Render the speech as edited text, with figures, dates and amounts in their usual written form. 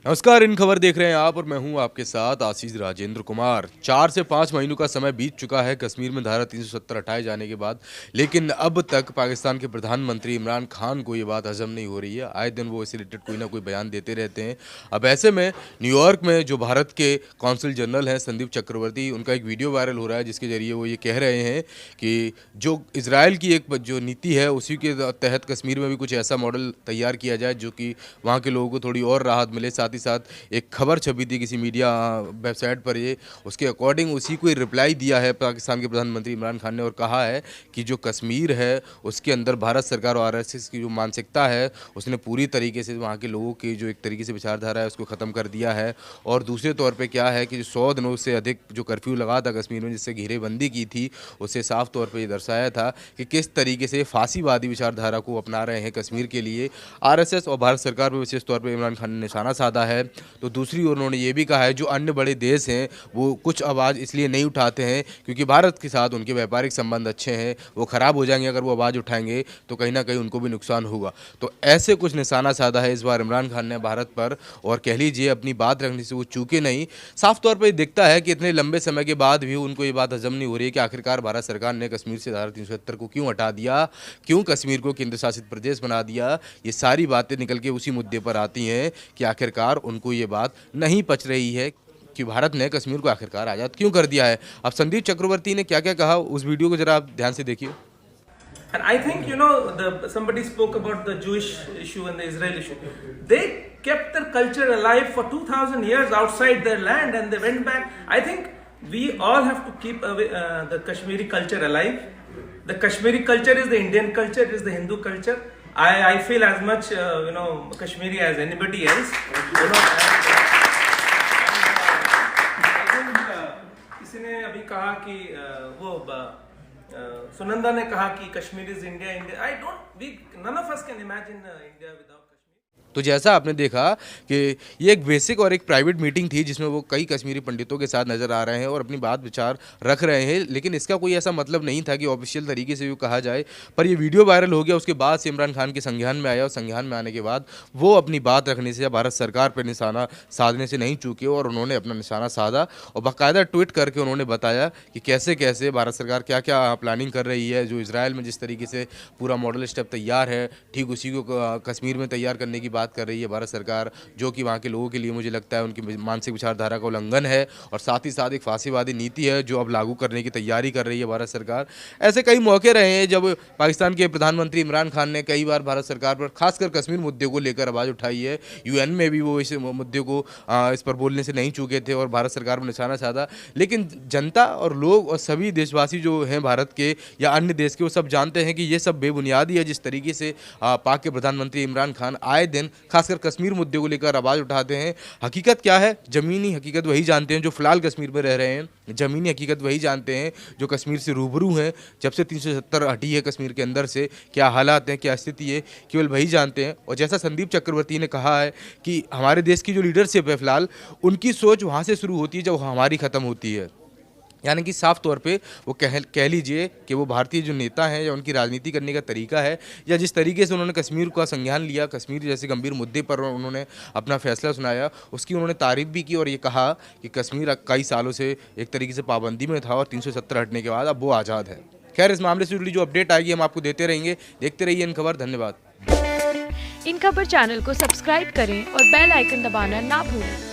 नमस्कार, इन खबर देख रहे हैं आप और मैं हूं आपके साथ आशीष राजेंद्र कुमार। 4 से 5 महीनों का समय बीत चुका है कश्मीर में धारा 370 हटाए जाने के बाद, लेकिन अब तक पाकिस्तान के प्रधानमंत्री इमरान खान को ये बात हजम नहीं हो रही है। आए दिन वो इससे रिलेटेड कोई ना कोई बयान देते रहते हैं। अब ऐसे में न्यूयॉर्क में जो भारत के कौंसल जनरल हैं संदीप चक्रवर्ती, उनका एक वीडियो वायरल हो रहा है जिसके जरिए वो ये कह रहे हैं कि जो इसराइल की एक जो नीति है उसी के तहत कश्मीर में भी कुछ ऐसा मॉडल तैयार किया जाए जो कि वहाँ के लोगों को थोड़ी और राहत मिले। साथ ही साथ एक खबर छपी थी किसी मीडिया वेबसाइट पर, ये उसके अकॉर्डिंग उसी को रिप्लाई दिया है पाकिस्तान के प्रधानमंत्री इमरान खान ने और कहा है कि जो कश्मीर है उसके अंदर भारत सरकार और आरएसएस की जो मानसिकता है उसने पूरी तरीके से वहाँ के लोगों की जो एक तरीके से विचारधारा है उसको ख़त्म कर दिया है। और दूसरे तौर पर क्या है कि जो 100 दिनों से अधिक जो कर्फ्यू लगा था कश्मीर में, जिससे घेरेबंदी की थी, उससे साफ तौर पर ये दर्शाया था कि किस तरीके से फांसीवादी विचारधारा को अपना रहे हैं कश्मीर के लिए आरएसएस और भारत सरकार पर विशेष तौर पर इमरान खान ने निशाना साधा है। तो दूसरी ओर उन्होंने ये भी कहा है जो अन्य बड़े देश हैं वो कुछ आवाज़ इसलिए नहीं उठाते हैं क्योंकि भारत के साथ उनके व्यापारिक संबंध अच्छे हैं, वो ख़राब हो जाएंगे अगर वो आवाज़ उठाएंगे तो कहीं ना कहीं उनको भी नुकसान होगा। तो ऐसे कुछ निशाना साधा है इस बार इमरान खान ने भारत पर, और कह लीजिए अपनी बात रखने से वो चूके नहीं। साफ तौर पर दिखता है कि इतने लंबे समय के बाद भी उनको ये बात हजम नहीं हो रही है कि आखिरकार भारत सरकार ने कश्मीर से धारा 370 को क्यों हटा दिया, क्यों कश्मीर को केंद्र शासित प्रदेश बना दिया। ये सारी बातें निकल के उसी मुद्दे पर आती हैं कि आखिरकार उनको ये बात नहीं पच रही है कि भारत ने कश्मीर को आखिरकार आज़ाद क्यों कर दिया है। अब संदीप चक्रवर्ती ने क्या क्या कहा उस वीडियो को जरा आप ध्यान से देखिए। And I think, somebody spoke about the Jewish issue and the Israel issue. They kept their culture alive for 2000 years outside their land and they went back. I think we all have to keep the Kashmiri culture alive. The Kashmiri culture is the Indian culture, is the Hindu culture. I feel as much, Kashmiri as anybody else. किसी ने अभी कहा कि सुनंदा ने कहा कि Kashmir is India. I don't, we none of us can imagine India without. तो जैसा आपने देखा कि ये एक बेसिक और एक प्राइवेट मीटिंग थी जिसमें वो कई कश्मीरी पंडितों के साथ नज़र आ रहे हैं और अपनी बात विचार रख रहे हैं, लेकिन इसका कोई ऐसा मतलब नहीं था कि ऑफिशियल तरीके से भी कहा जाए। पर ये वीडियो वायरल हो गया, उसके बाद से इमरान खान के संज्ञान में आया और संज्ञान में आने के बाद वो अपनी बात रखने से भारत सरकार पर निशाना साधने से नहीं चूके और उन्होंने अपना निशाना साधा और बाकायदा ट्वीट करके उन्होंने बताया कि कैसे कैसे भारत सरकार क्या क्या प्लानिंग कर रही है। जो इसराइल में जिस तरीके से पूरा मॉडल स्टेप तैयार है, ठीक उसी को कश्मीर में तैयार करने की बात कर रही है भारत सरकार, जो कि वहाँ के लोगों के लिए मुझे लगता है उनकी मानसिक विचारधारा का उल्लंघन है और साथ ही साथ एक फांसीवादी नीति है जो अब लागू करने की तैयारी कर रही है भारत सरकार। ऐसे कई मौके रहे हैं जब पाकिस्तान के प्रधानमंत्री इमरान खान ने कई बार भारत सरकार पर खासकर कश्मीर मुद्दे को लेकर आवाज़ उठाई है। यूएन में भी वो इस मुद्दे को इस पर बोलने से नहीं चूके थे और भारत सरकार पर निशाना साधा, लेकिन जनता और लोग और सभी देशवासी जो हैं भारत के या अन्य देश के, वो सब जानते हैं कि ये सब बेबुनियादी है। जिस तरीके से पाक के प्रधानमंत्री इमरान खान आए दिन खासकर कश्मीर मुद्दे को लेकर आवाज़ उठाते हैं, हकीकत क्या है, ज़मीनी हकीकत वही जानते हैं जो फिलहाल कश्मीर में रह रहे हैं। ज़मीनी हकीकत वही जानते हैं जो कश्मीर से रूबरू हैं। जब से 370 हटी है कश्मीर के अंदर से, क्या हालात हैं, क्या स्थिति है, केवल वही जानते हैं। और जैसा संदीप चक्रवर्ती ने कहा है कि हमारे देश की जो लीडरशिप है फिलहाल, उनकी सोच वहाँ से शुरू होती है जब हमारी ख़त्म होती है। यानी कि साफ तौर पे वो कह लीजिए कि वो भारतीय जो नेता हैं या उनकी राजनीति करने का तरीका है या जिस तरीके से उन्होंने कश्मीर का संज्ञान लिया, कश्मीर जैसे गंभीर मुद्दे पर उन्होंने अपना फैसला सुनाया, उसकी उन्होंने तारीफ भी की और ये कहा कि कश्मीर कई सालों से एक तरीके से पाबंदी में था और 370 हटने के बाद अब वो आज़ाद है। खैर, इस मामले से जुड़ी जो अपडेट आएगी हम आपको देते रहेंगे। देखते रहिए इन खबर। धन्यवाद। इन खबर चैनल को सब्सक्राइब करें और बेल आइकन दबाना ना भूलें।